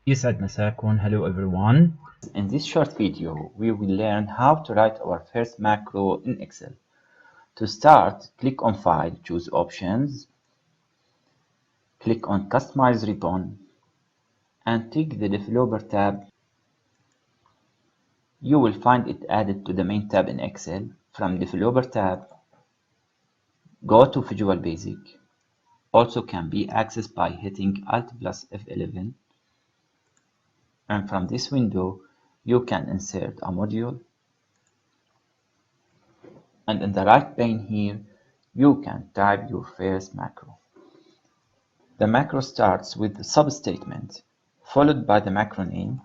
يسعد مساكم. Hello everyone. In this short video, we will learn how to write our first macro in Excel. To start, click on File, choose Options, click on Customize Ribbon, and tick the Developer tab. You will find it added to the main tab in Excel. From Developer tab, go to Visual Basic. Also can be accessed by hitting Alt plus F11. And from this window, you can insert a module. And in the right pane here, you can type your first macro. The macro starts with the substatement, followed by the macro name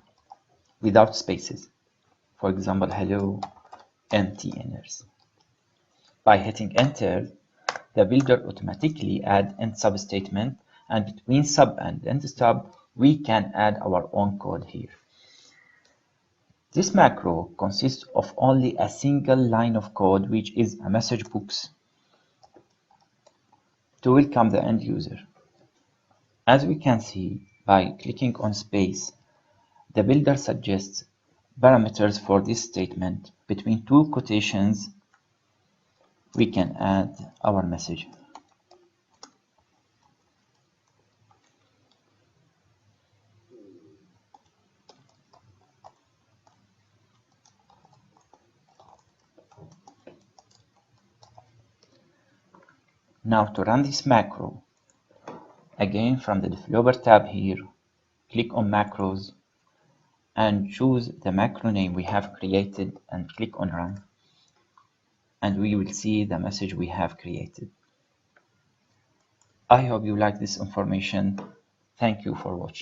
without spaces. For example, hello NTNers. By hitting enter, the builder automatically adds end substatement, and between sub and end stub, we can add our own code here. This macro consists of only a single line of code, which is a message box to welcome the end user. As we can see, by clicking on space, the builder suggests parameters for this statement. Between two quotations, we can add our message. Now to run this macro, again from the Developer tab here, click on Macros and choose the macro name we have created and click on Run. And we will see the message we have created. I hope you like this information. Thank you for watching.